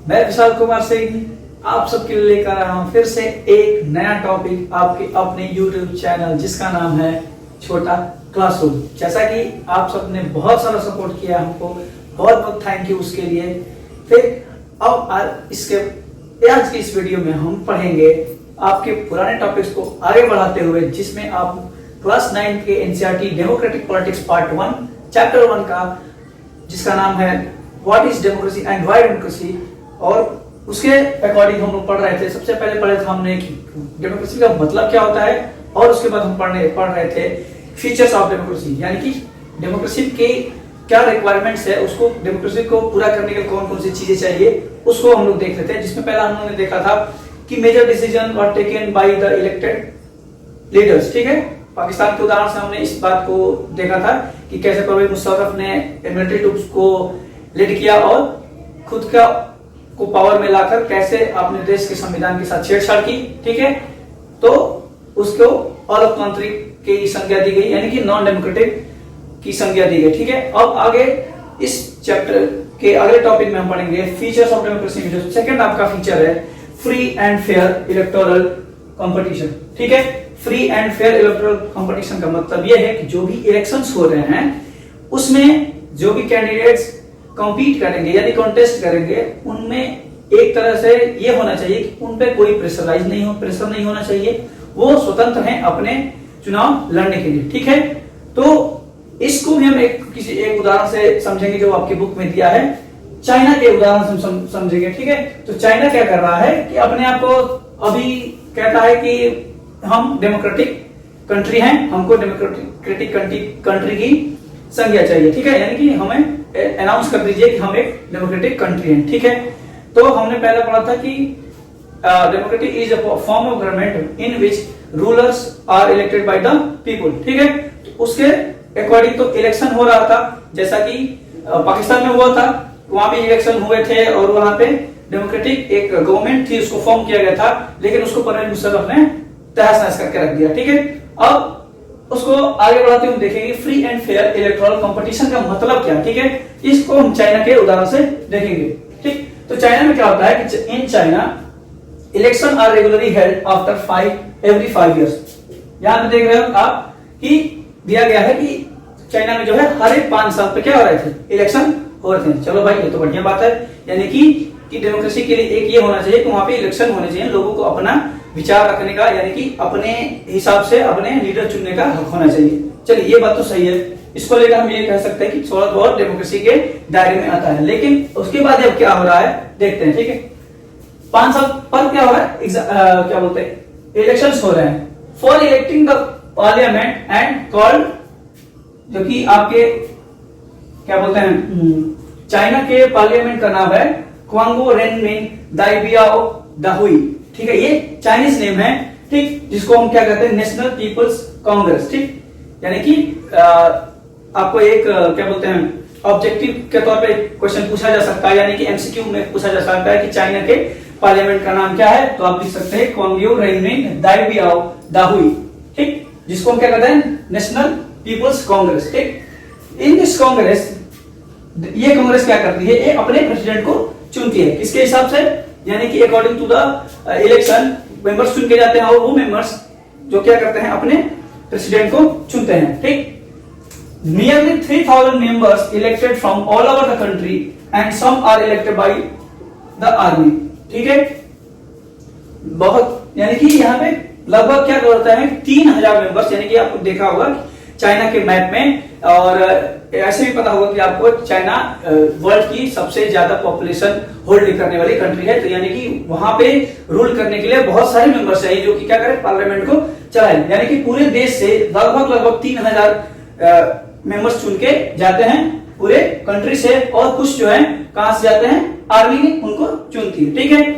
मैं विशाल कुमार सैनी आप सबके लिए लेकर आया हूँ फिर से एक नया टॉपिक आपके अपने YouTube चैनल जिसका नाम है छोटा क्लासरूम। जैसा कि आप सबने बहुत सारा सपोर्ट किया हमको, बहुत बहुत थैंक यू उसके लिए। फिर अब आज की इस वीडियो में हम पढ़ेंगे आपके पुराने टॉपिक्स को आगे बढ़ाते हुए, जिसमें आप क्लास 9 के NCERT democratic politics part 1 chapter 1 का जिसका नाम है what is democracy and why democracy, और उसके अकॉर्डिंग हम लोग पढ़ रहे थे। सबसे पहले पढ़े थे हमने कि डेमोक्रेसी का मतलब क्या होता है, और उसके बाद हम पढ़ रहे थे फीचर्स ऑफ डेमोक्रेसी, यानी कि डेमोक्रेसी के क्या रिक्वायरमेंट्स है, उसको डेमोक्रेसी को पूरा करने के लिए कौन कौन सी चीजें चाहिए उसको हम लोग देख रहे थे। जिसमें पहला हम लोगों ने देखा था कि major decision were taken by the elected leaders. ठीक है, पाकिस्तान के उदाहरण से हमने इस बात को देखा था कि कैसे परवेज मुशर्रफ ने मिलिट्री ट्रूप्स को लीड किया और खुद को पावर में लाकर कैसे अपने देश के संविधान के साथ छेड़छाड़ की। ठीक है, तो उसको अलोकतांत्रिक की संज्ञा दी गई, यानी कि नॉन डेमोक्रेटिक की संज्ञा दी गई। ठीक है, अब आगे इस चैप्टर के अगले टॉपिक में हम पढ़ेंगे फीचर्स ऑफ डेमोक्रेसी में जो सेकंड आपका फीचर है free and fair electoral competition. ठीक है, free and fair electoral competition का मतलब यह है कि जो भी इलेक्शंस हो रहे हैं उसमें जो भी कैंडिडेट्स कॉम्पीट करेंगे यानी कॉन्टेस्ट करेंगे, उनमें एक तरह से ये होना चाहिए कि उन पे कोई प्रेशर नहीं होना चाहिए, वो स्वतंत्र हैं अपने चुनाव लड़ने के लिए। ठीक है, तो इसको भी हम एक उदाहरण से समझेंगे जो आपकी बुक में दिया है, चाइना के उदाहरण से समझेंगे। ठीक है, तो चाइना क्या कर रहा है कि अपने आप को अभी कहता है कि हम डेमोक्रेटिक कंट्री हैं, हमको डेमोक्रेटिक कंट्री की संज्ञा चाहिए। ठीक है, यानी कि हमें अनाउंस कर दीजिए कि हम एक डेमोक्रेटिक कंट्री हैं। ठीक है, तो हमने पहले पढ़ा था कि democratic is a form of government in which rulers are elected by the people. ठीक है, तो उसके अकॉर्डिंग तो इलेक्शन हो रहा था, जैसा कि पाकिस्तान में हुआ था, वहां भी इलेक्शन हुए थे और वहां पे डेमोक्रेटिक एक गवर्नमेंट थी, उसको फॉर्म किया गया था, लेकिन उसको परवेज मुशर्रफ ने तहस नहस करके रख दिया। ठीक है, अब उसको आगे बढ़ाते हुए देखेंगे free and fair electoral competition का मतलब क्या। ठीक है, इसको हम चाइना के उदाहरण से देखेंगे। ठीक, तो चाइना में क्या होता है कि in China election are regularly held after every 5 years. यहां पे देख रहे हो आप कि दिया गया है कि चाइना में जो है हर एक 5 साल पे क्या हो रहे थे, इलेक्शन हो रहे थे। चलो भाई, ये तो बढ़िया बात है, यानी कि डेमोक्रेसी के लिए एक ये होना चाहिए कि वहां पे इलेक्शन होने चाहिए, लोगों को अपना विचार रखने का यानी कि अपने हिसाब से अपने लीडर चुनने का हक होना चाहिए। चलिए, ये बात तो सही है, इसको लेकर हम ये कह सकते हैं कि थोड़ा बहुत डेमोक्रेसी के दायरे में आता है। लेकिन उसके बाद अब क्या हो रहा है देखते हैं। ठीक है, 5 साल पर क्या हो रहा है, क्या बोलते हैं, इलेक्शंस हो रहे हैं for electing the parliament and called, जो कि आपके क्या बोलते हैं, चाइना के पार्लियामेंट का नाम है क्वांगो रेनमिन दाइबियाओ दाहुई। ठीक है, ये चाइनीज नेम है। ठीक, जिसको हम क्या कहते हैं, नेशनल पीपल्स कांग्रेस। ठीक, यानी कि आपको एक क्या बोलते हैं, ऑब्जेक्टिव के तौर पे क्वेश्चन पूछा जा सकता है, यानी कि एमसीक्यू में पूछा जा सकता है कि चाइना के पार्लियामेंट का नाम क्या है, तो आप लिख सकते हैं क्वांगो रेनमिन दाइबियाओ दाहुई। ठीक, जिसको हम क्या कहते हैं, नेशनल पीपल्स कांग्रेस। ठीक, इन दिस कांग्रेस, ये कांग्रेस क्या करती है, ये अपने प्रेसिडेंट को चुनती है, किसके हिसाब से, यानी कि according to the election members चुन के जाते हैं, और वो मेंबर्स जो क्या करते हैं, अपने प्रेसिडेंट को चुनते हैं। ठीक, nearly 3000 members elected from all over the country and some are elected by the army. ठीक है, बहुत, यानी कि यहाँ पे लगभग क्या होता है 3000 मेंबर्स, यानी कि आपको देखा होगा चाइना के मैप में, और ऐसे भी पता होगा कि आपको चाइना वर्ल्ड की सबसे ज्यादा पॉपुलेशन होल्ड करने वाली कंट्री है। तो यानी कि वहां पे रूल करने के लिए बहुत सारे मेंबर्स चाहिए जो कि क्या करें, पार्लियामेंट को चलाए, यानी कि पूरे देश से लगभग 3000 मेंबर्स चुन के जाते हैं पूरे कंट्री से, और कुछ जो है कहां से जाते हैं, आर्मी उनको चुनती है। ठीक है,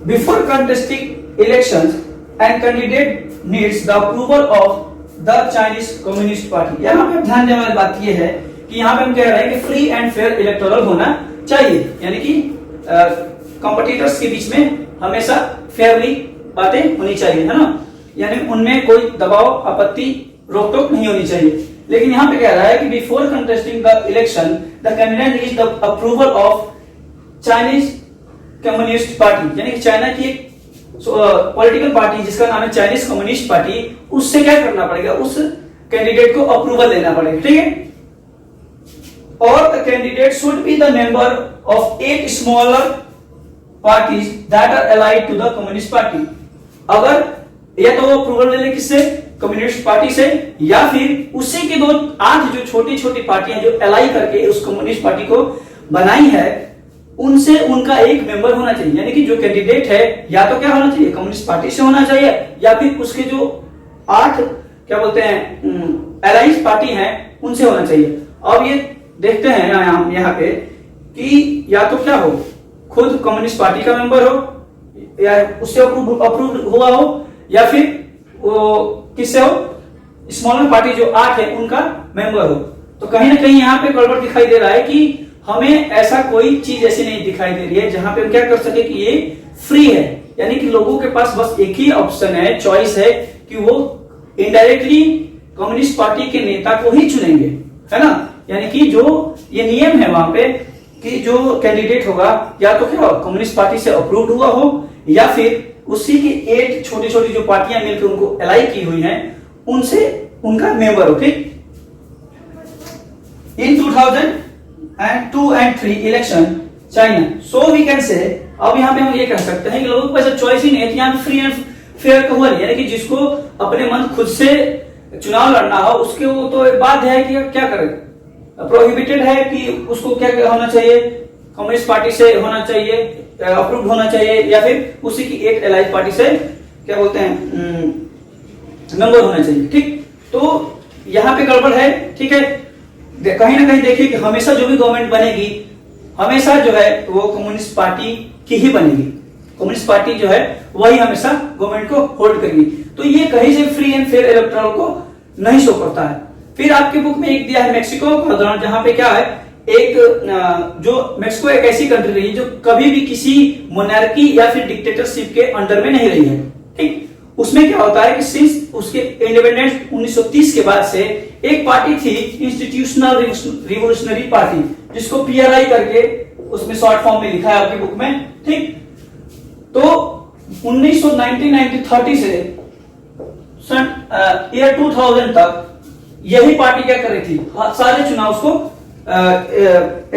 before contesting elections and candidate needs the approval of the Chinese communist party. यहाँ पे ध्यान देने वाली बात यह है कि यहाँ पे हम कह रहे हैं कि फ्री एंड फेयर इलेक्टोरल होना चाहिए, यानी कि कॉम्पिटिटर्स के बीच में हमेशा फेयरली बातें होनी चाहिए, है ना, यानी उनमें कोई दबाव, आपत्ति, रोक टोक नहीं होनी चाहिए। लेकिन यहाँ पे कह रहा है कि before contesting the election the candidate needs the approval of Chinese communist party, यानी कि चाइना की एक पॉलिटिकल पार्टी जिसका नाम है चाइनीज कम्युनिस्ट पार्टी, उससे क्या करना पड़ेगा, उस कैंडिडेट को अप्रूवल देना पड़ेगा, ठीक है। और the candidate should be the member of 8 smaller parties that are allied to the communist party. अगर या तो वो अप्रूवल ले ले किससे, कम्युनिस्ट पार्टी से, या फिर उसी के 8 जो छोटी छोटी पार्टियां जो अलाई करके उस कम्युनिस्ट पार्टी को बनाई है, उनसे उनका एक मेंबर होना चाहिए। यानी कि जो कैंडिडेट है या तो क्या होना चाहिए, कम्युनिस्ट पार्टी से होना चाहिए, या फिर उसके जो 8 क्या बोलते हैं अलाइंस पार्टी है उनसे होना चाहिए। अब ये देखते हैं यहाँ पे कि या तो क्या हो, खुद कम्युनिस्ट पार्टी का मेंबर हो, या उससे अप्रूव हुआ हो, या फिर वो किससे हो, स्मॉलर पार्टी जो 8 है उनका मेंबर हो। तो कहीं ना कहीं यहाँ पे गड़बड़ दिखाई दे रहा है कि हमें ऐसा कोई चीज ऐसी नहीं दिखाई दे रही है जहां पे हम क्या कर सके कि ये फ्री है, यानी कि लोगों के पास बस एक ही ऑप्शन है, चॉइस है कि वो इनडायरेक्टली कम्युनिस्ट पार्टी के नेता को ही चुनेंगे, है ना। यानी कि जो ये नियम है वहां पे कि जो कैंडिडेट होगा या तो क्या कम्युनिस्ट पार्टी से अप्रूव्ड हुआ हो, या फिर उसी की 8 छोटी छोटी जो पार्टियां मिलकर उनको अलाई की हुई हैं उनसे उनका मेंबर हो, ठीक। In 2002 and 3 election China, so we can say, अब यहाँ पे हम ये कह सकते हैं कि लोगों के पास चॉइस ही नहीं है, यहाँ फ्री एंड फेयर हुआ, यानी कि जिसको अपने मन खुद से चुनाव लड़ना हो उसके वो तो एक बात है कि क्या करे, प्रोहिबिटेड है कि उसको क्या होना चाहिए, कम्युनिस्ट पार्टी से होना चाहिए, अप्रूव्ड होना चाहिए, या फिर उसी की एक एलाइड पार्टी से क्या बोलते हैं मेंबर होना चाहिए, ठीक। तो यहाँ पे गड़बड़ है, ठीक है। कहीं ना कहीं देखिए कि हमेशा जो भी गवर्नमेंट बनेगी हमेशा जो है वो कम्युनिस्ट पार्टी की ही बनेगी, कम्युनिस्ट पार्टी जो है वही हमेशा गवर्नमेंट को होल्ड करेगी। तो ये कहीं से फ्री एंड फेयर इलेक्टोरल को नहीं शो करता है। फिर आपके बुक में एक दिया है मेक्सिको का उदाहरण, जहां पे क्या है, एक जो मेक्सिको एक ऐसी कंट्री रही जो कभी भी किसी मोनार्की या फिर डिक्टेटरशिप के अंडर में नहीं रही है, ठीक। उसमें क्या होता है कि सिंस उसके इंडिपेंडेंस 1930 के बाद से एक पार्टी थी इंस्टीट्यूशनल रिवोल्यूशनरी पार्टी, जिसको पीआरआई करके उसमें शॉर्ट फॉर्म में लिखा है आपकी बुक में, ठीक। तो 1930 से ईयर 2000 तक यही पार्टी क्या कर रही थी, सारे चुनाव को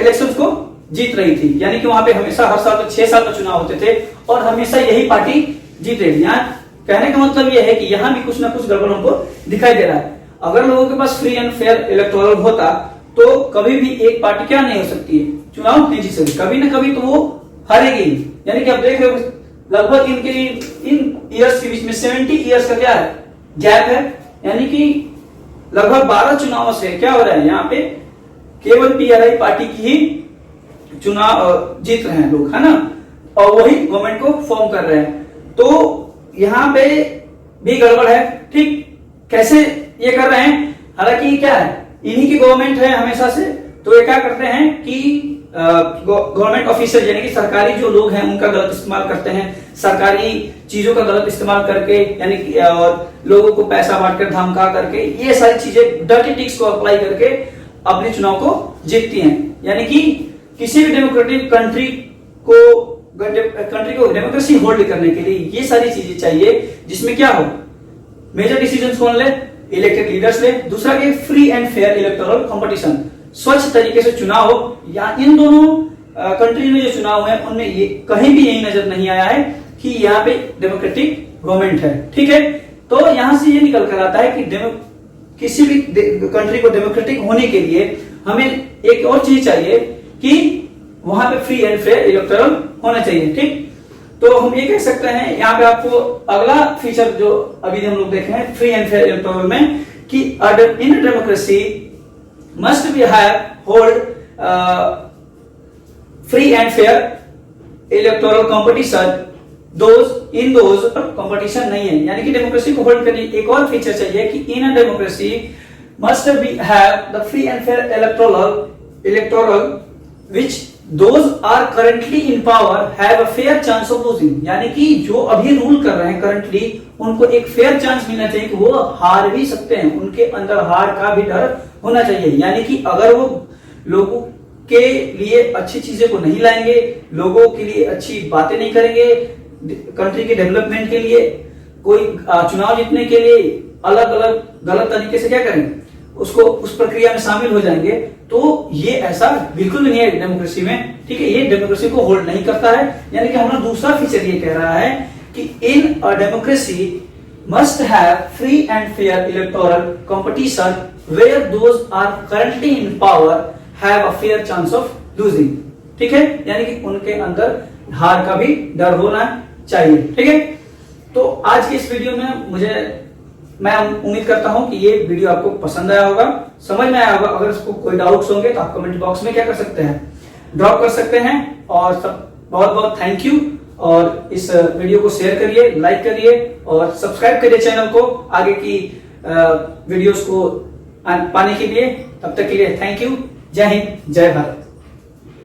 इलेक्शंस को जीत रही थी। यानी कि वहां पे हमेशा हर साल 6 साल का चुनाव होते थे और हमेशा यही पार्टी जीत रही थी। यहाँ कहने का मतलब यह है कि यहाँ भी कुछ ना कुछ गड़बड़ हमको दिखाई दे रहा है। अगर लोगों के पास फ्री एंड फेयर इलेक्टोरल होता तो कभी भी एक पार्टी क्या नहीं हो सकती है, चुनाव नहीं जीत सकती, कभी ना कभी तो वो हारेगी। यानी कि आप देख रहे हो लगभग इन ईयर्स के बीच में 70 ईयर्स का क्या है, गैप है। यानी कि लगभग 12 चुनावों से क्या हो रहा है, यहाँ पे केवल पीआरआई पार्टी की ही चुनाव जीत रहे हैं लोग, है ना, और वही गवर्नमेंट को फॉर्म कर रहे हैं। तो यहाँ पे भी गड़बड़ है, ठीक। कैसे ये कर रहे हैं, हालांकि क्या है, इन्हीं की गवर्नमेंट है हमेशा से, तो ये क्या करते हैं कि गवर्नमेंट ऑफिसर यानी कि सरकारी जो लोग हैं उनका गलत इस्तेमाल करते हैं, सरकारी चीजों का गलत इस्तेमाल करके, यानी कि और लोगों को पैसा बांटकर धमका करके, ये सारी चीजें डर्टी ट्रिक्स को अप्लाई करके अपने चुनाव को जीतती हैं। यानी कि किसी भी डेमोक्रेटिक कंट्री को डेमोक्रेसी होल्ड करने के लिए ये सारी चीजें चाहिए, जिसमें क्या हो, मेजर डिसीजंस कौन ले, इलेक्टेड लीडर्स ले, दूसरा के free and fair electoral competition, स्वच्छ तरीके से चुनाव हो। या इन दोनों कंट्री में जो चुनाव है उनमें ये कहीं भी यही नजर नहीं आया है कि यहाँ पे डेमोक्रेटिक गवर्नमेंट है, ठीक है। तो यहां से ये निकल कर आता है कि किसी भी कंट्री को डेमोक्रेटिक होने के लिए हमें एक और चीज चाहिए कि वहां पे फ्री एंड फेयर इलेक्टोरल होना चाहिए, ठीक। तो हम ये कह सकते हैं, यहाँ पे आपको अगला फीचर जो अभी हम लोग देखे हैं फ्री एंड फेयर इलेक्टोरल में, कि in democracy must be have hold free and fair electoral competition, those competition नहीं है। यानी कि डेमोक्रेसी को होल्ड करने एक और फीचर चाहिए कि in a democracy must be have the free and fair electoral which those are currently in power have a fair chance of losing। यानी कि जो अभी रूल कर रहे हैं करंटली, उनको एक फेयर चांस मिलना चाहिए कि वो हार भी सकते हैं, उनके अंदर हार का भी डर होना चाहिए। यानी कि अगर वो लोगों के लिए अच्छी चीजें को नहीं लाएंगे, लोगों के लिए अच्छी बातें नहीं करेंगे, कंट्री के डेवलपमेंट के लिए, कोई चुनाव जीतने के लिए अलग अलग गलत तरीके से क्या करेंगे, उसको उस प्रक्रिया में शामिल हो जाएंगे, तो ये ऐसा बिल्कुल नहीं है डेमोक्रेसी में। ठीक है, ये डेमोक्रेसी को होल्ड नहीं करता है। यानी कि हमारा दूसरा फीचर ये कह रहा है कि in a democracy must have free and fair electoral competition where those are currently in power have a fair chance of losing। ठीक है, यानी कि उनके अंदर हार का भी डर होना चाहिए। ठीक है, तो आज की इस वीडियो में मैं उम्मीद करता हूं कि ये वीडियो आपको पसंद आया होगा, समझ में आया होगा। अगर इसको कोई डाउट्स होंगे तो आप कमेंट बॉक्स में क्या कर सकते हैं, ड्रॉप कर सकते हैं। और सब बहुत बहुत थैंक यू, और इस वीडियो को शेयर करिए, लाइक करिए और सब्सक्राइब करिए चैनल को आगे की वीडियोस को पाने के लिए। तब तक के लिए थैंक यू। जय हिंद, जय भारत।